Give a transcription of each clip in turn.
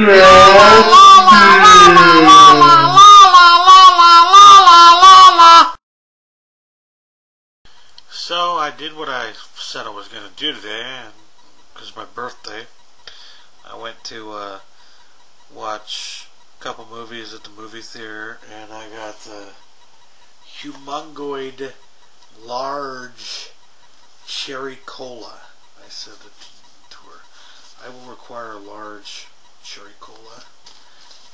So I did what I said I was going to do today, and because it's my birthday, I went to watch a couple movies at the movie theater, and I got the humongoid large cherry cola. I said to her, I will require a large cherry cola,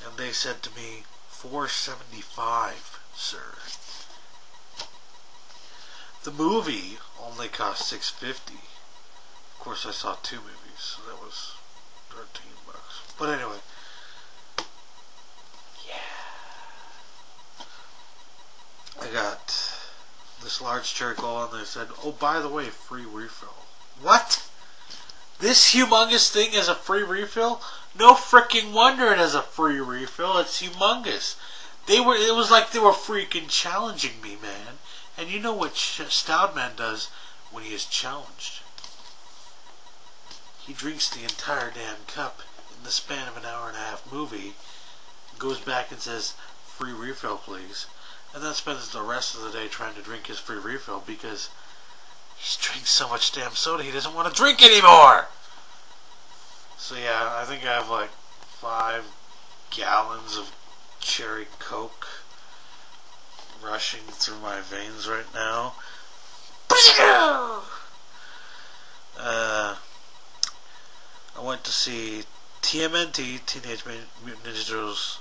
and they said to me, $4.75, sir. The movie only cost $6.50. Of course, I saw two movies, so that was $13. But anyway, yeah, I got this large cherry cola, and they said, "Oh, by the way, free refill." What? This humongous thing is a free refill? No freaking wonder it has a free refill. It's humongous. It was like they were freaking challenging me, man. And you know what Stoudman does when he is challenged? He drinks the entire damn cup in the span of an hour-and-a-half movie, goes back and says, "Free refill, please," and then spends the rest of the day trying to drink his free refill because he's drinking so much damn soda he doesn't want to drink anymore. So yeah, I think I have like 5 gallons of cherry Coke rushing through my veins right now. I went to see TMNT, Teenage Mutant Ninja Turtles,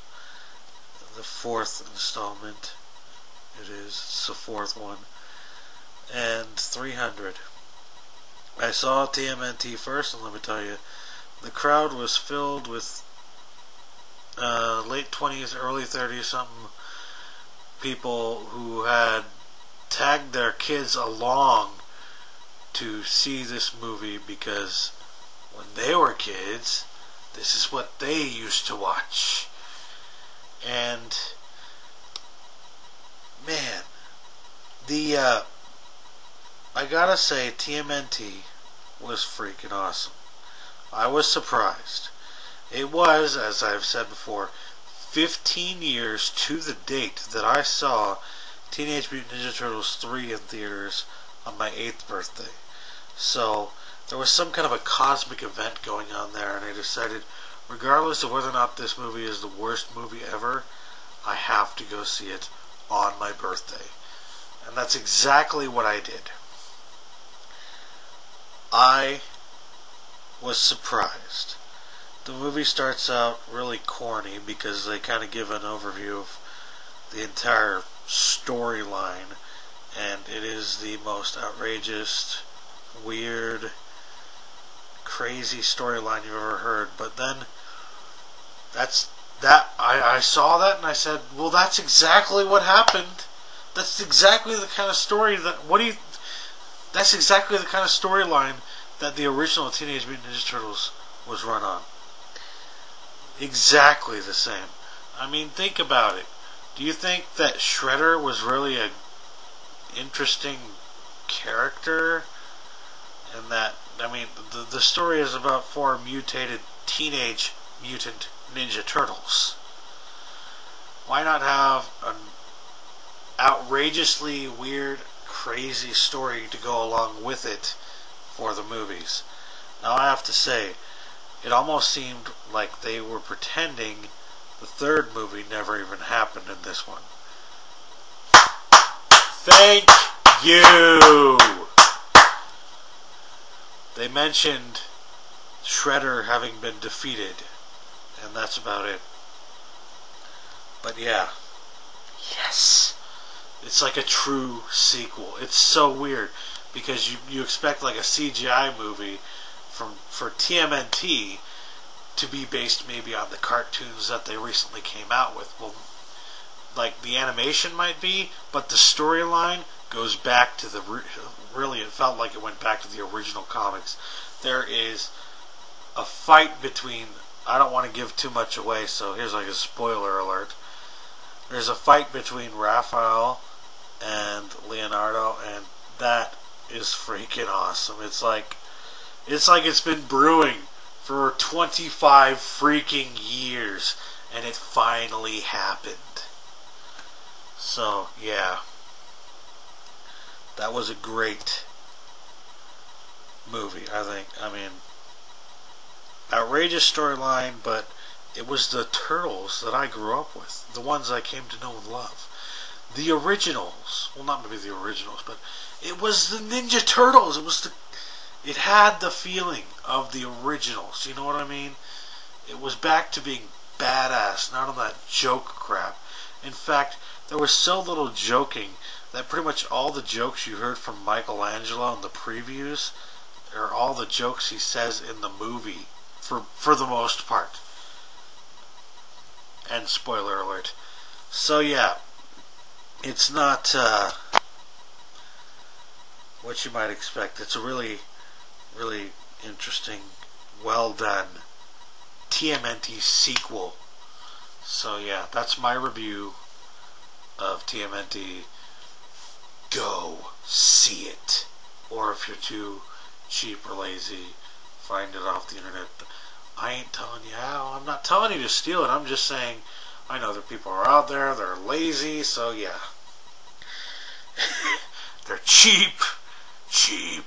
the 4th installment. It's the 4th one. And 300. I saw TMNT first, and let me tell you, the crowd was filled with late 20s, early 30s, something people who had tagged their kids along to see this movie because when they were kids, this is what they used to watch. And man, I gotta say, TMNT was freaking awesome. I was surprised. It was, as I've said before, 15 years to the date that I saw Teenage Mutant Ninja Turtles 3 in theaters on my 8th birthday. So there was some kind of a cosmic event going on there, and I decided, regardless of whether or not this movie is the worst movie ever, I have to go see it on my birthday. And that's exactly what I did. I was surprised. The movie starts out really corny because they kind of give an overview of the entire storyline, and it is the most outrageous, weird, crazy storyline you've ever heard. But then I saw that and I said, well, that's exactly what happened. That's exactly the kind of story that's exactly the kind of storyline that the original Teenage Mutant Ninja Turtles was run on. Exactly the same. I mean, think about it. Do you think that Shredder was really an interesting character? And that, I mean, the story is about 4 mutated Teenage Mutant Ninja Turtles. Why not have an outrageously weird, crazy story to go along with it for the movies? Now I have to say, it almost seemed like they were pretending the 3rd movie never even happened in this one. Thank you! They mentioned Shredder having been defeated, and that's about it. But yeah. Yes! It's like a true sequel. It's so weird, because you expect like a CGI movie for TMNT to be based maybe on the cartoons that they recently came out with. Well, like the animation might be, but the storyline goes back to the really, it felt like it went back to the original comics. There is a fight between, I don't want to give too much away, so here's like a spoiler alert. There's a fight between Raphael and Leonardo, and that is freaking awesome. It's like it's been brewing for 25 freaking years, and it finally happened. So, yeah. That was a great movie, I think. I mean, outrageous storyline, but it was the Turtles that I grew up with. The ones I came to know and love. The originals. Well, not maybe the originals, but it was the Ninja Turtles. It had the feeling of the originals. You know what I mean? It was back to being badass, not on that joke crap. In fact, there was so little joking that pretty much all the jokes you heard from Michelangelo in the previews are all the jokes he says in the movie, for the most part. And spoiler alert. So yeah, it's not what you might expect. It's a really, really interesting, well done TMNT sequel. So yeah, that's my review of TMNT. Go see it. Or if you're too cheap or lazy, find it off the internet. But I ain't telling you how. I'm not telling you to steal it. I'm just saying I know that people are out there. They're lazy. So yeah. They're cheap. Cheap.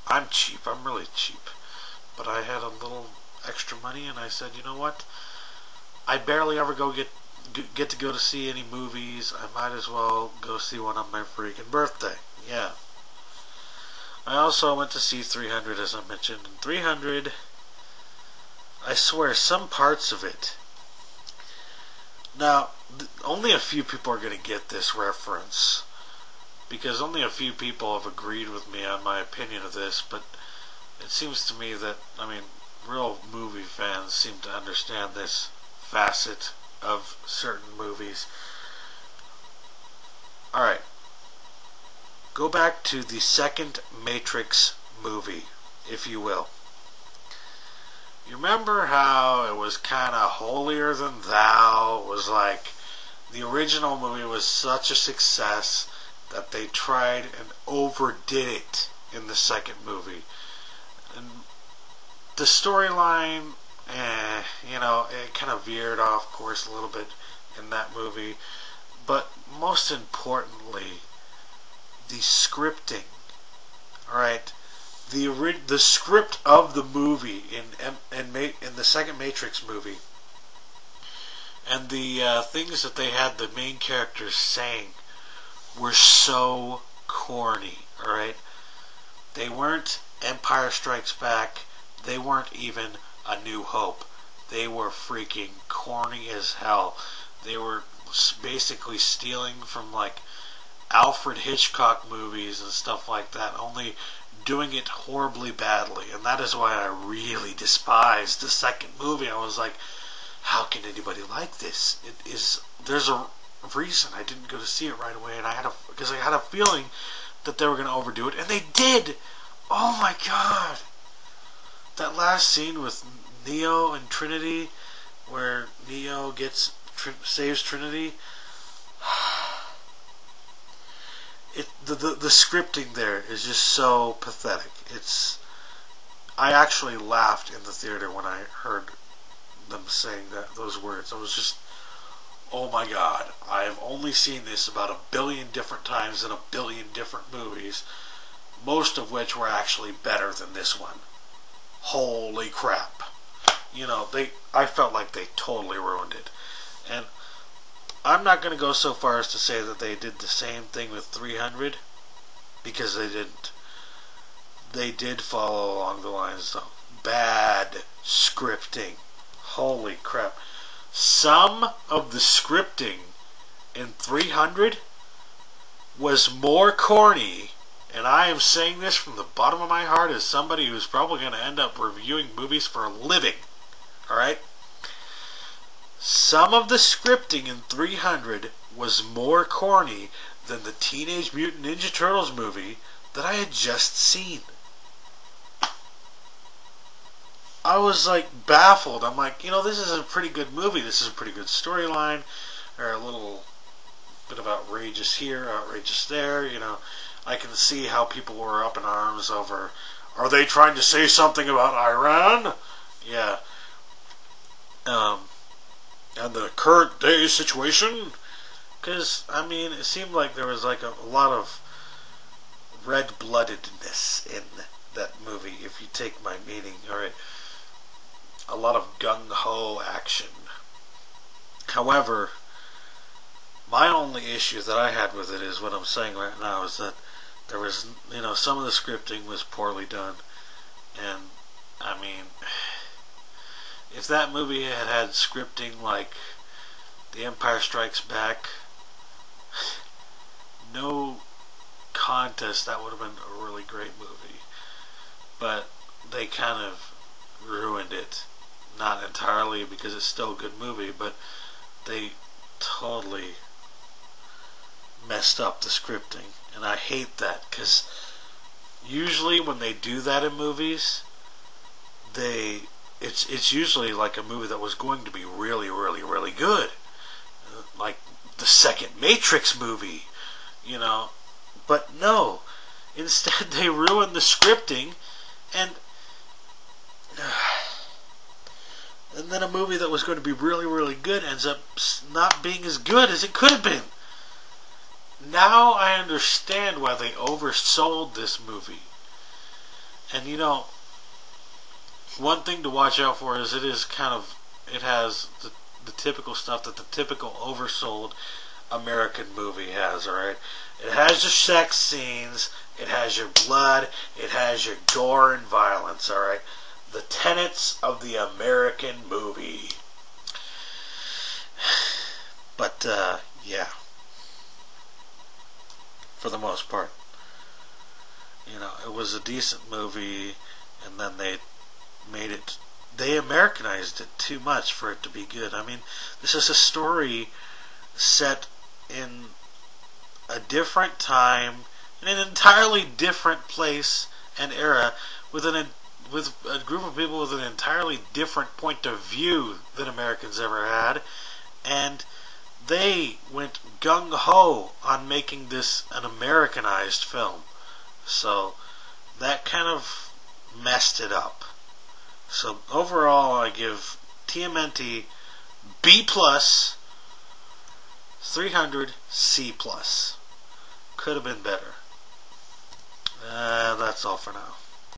I'm cheap. I'm really cheap. But I had a little extra money and I said, you know what? I barely ever get to go to see any movies. I might as well go see one on my freaking birthday. Yeah. I also went to see 300, as I mentioned. And 300, I swear, some parts of it. Now, only a few people are going to get this reference, because only a few people have agreed with me on my opinion of this, but it seems to me that, I mean, real movie fans seem to understand this facet of certain movies. Alright. Go back to the second Matrix movie, if you will. You remember how it was kind of holier than thou? It was like the original movie was such a success that they tried and overdid it in the second movie. And the storyline, you know, it kind of veered off course a little bit in that movie. But most importantly, the scripting. Alright, the script of the movie in the second Matrix movie, and the things that they had the main characters saying were so corny. Alright, they weren't Empire Strikes Back. They weren't even A New Hope. They were freaking corny as hell. They were basically stealing from like Alfred Hitchcock movies and stuff like that, only doing it horribly badly. And that is why I really despised the second movie. I was like, how can anybody like this? There's a reason I didn't go to see it right away, and because I had a feeling that they were going to overdo it, and they did. Oh my god, that last scene with Neo and Trinity, where Neo saves Trinity. The scripting there is just so pathetic. I actually laughed in the theater when I heard them saying those words. I was just, oh my god, I have only seen this about 1 billion different times in 1 billion different movies, most of which were actually better than this one. Holy crap. You know, I felt like they totally ruined it. And I'm not going to go so far as to say that they did the same thing with 300, because they didn't. They did follow along the lines though. Bad scripting. Holy crap. Some of the scripting in 300 was more corny, and I am saying this from the bottom of my heart as somebody who's probably going to end up reviewing movies for a living. Alright? Some of the scripting in 300 was more corny than the Teenage Mutant Ninja Turtles movie that I had just seen. I was like baffled. I'm like, you know, this is a pretty good movie. This is a pretty good storyline. Or a little bit of outrageous here, outrageous there. You know, I can see how people were up in arms over, are they trying to say something about Iran? Yeah. And the current day situation, because I mean, it seemed like there was like a lot of red-bloodedness in that movie. If you take my meaning, all right, a lot of gung-ho action. However, my only issue that I had with it is what I'm saying right now is that there was, some of the scripting was poorly done, and I mean, if that movie had had scripting like The Empire Strikes Back, no contest, that would have been a really great movie. But they kind of ruined it. Not entirely, because it's still a good movie, but they totally messed up the scripting. And I hate that, because usually when they do that in movies, it's usually like a movie that was going to be really, really, really good. Like the second Matrix movie, But no. Instead, they ruined the scripting, and then a movie that was going to be really, really good ends up not being as good as it could have been. Now I understand why they oversold this movie. And one thing to watch out for is it has the typical stuff that the typical oversold American movie has, alright? It has your sex scenes, it has your blood, it has your gore and violence, alright? The tenets of the American movie. But, yeah. For the most part. It was a decent movie, and then they Americanized it too much for it to be good. I mean, this is a story set in a different time, in an entirely different place and era, with a group of people with an entirely different point of view than Americans ever had, and they went gung-ho on making this an Americanized film. So that kind of messed it up. So overall, I give TMNT B+, 300 C+. Could have been better. That's all for now.